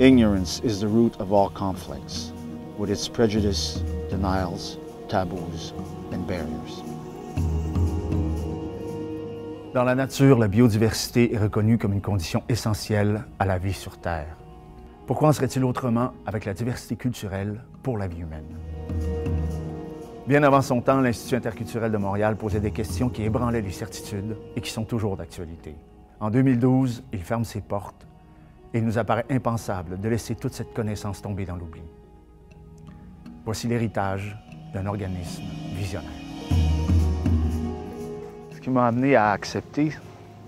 Ignorance is the root of all conflicts, with its prejudice, denials, taboos, and barriers. Dans la nature, la biodiversité est reconnue comme une condition essentielle à la vie sur Terre. Pourquoi en serait-il autrement avec la diversité culturelle pour la vie humaine? Bien avant son temps, l'Institut interculturel de Montréal posait des questions qui ébranlaient les certitudes et qui sont toujours d'actualité. En 2012, il ferme ses portes et il nous apparaît impensable de laisser toute cette connaissance tomber dans l'oubli. Voici l'héritage d'un organisme visionnaire. Ce qui m'a amené à accepter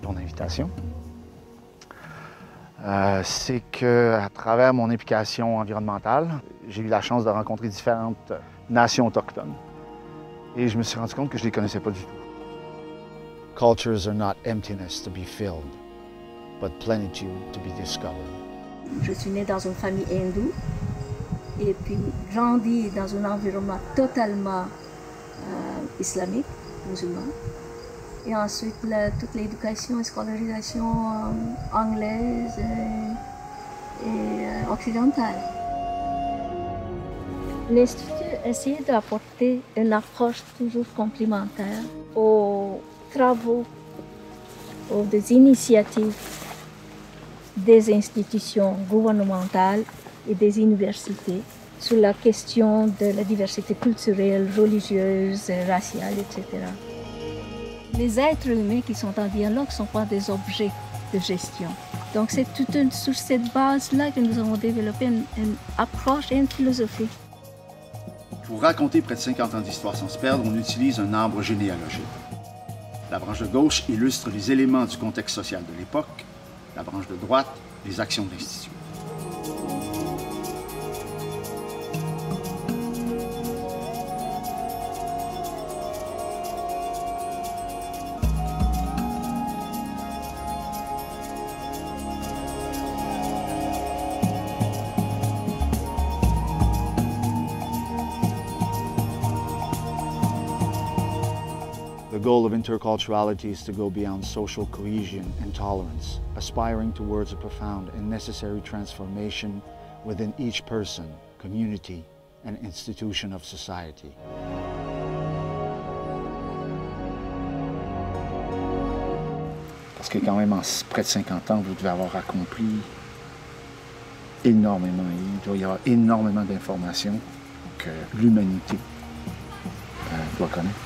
ton invitation, c'est qu'à travers mon implication environnementale, j'ai eu la chance de rencontrer différentes nations autochtones. Et je me suis rendu compte que je ne les connaissais pas du tout. Cultures are not emptiness to be filled, but plenitude to be discovered. Je suis née dans une famille hindoue et puis grandi dans un environnement totalement islamique, musulman. Et ensuite, toute l'éducation et scolarisation anglaise et occidentale. L'Institut essayait d'apporter une approche toujours complémentaire aux travaux, aux initiatives des institutions gouvernementales et des universités sur la question de la diversité culturelle, religieuse, raciale, etc. Les êtres humains qui sont en dialogue ne sont pas des objets de gestion. Donc c'est sur cette base-là que nous avons développé une approche et une philosophie. Pour raconter près de 50 ans d'histoire sans se perdre, on utilise un arbre généalogique. La branche de gauche illustre les éléments du contexte social de l'époque, la branche de droite, les actions de l'Institut. The goal of interculturality is to go beyond social cohesion and tolerance, aspiring towards a profound and necessary transformation within each person, community, and institution of society. Parce que quand même, en près de 50 ans, vous devez avoir accompli énormément. Il doit y avoir énormément d'informations que l'humanité doit connaître.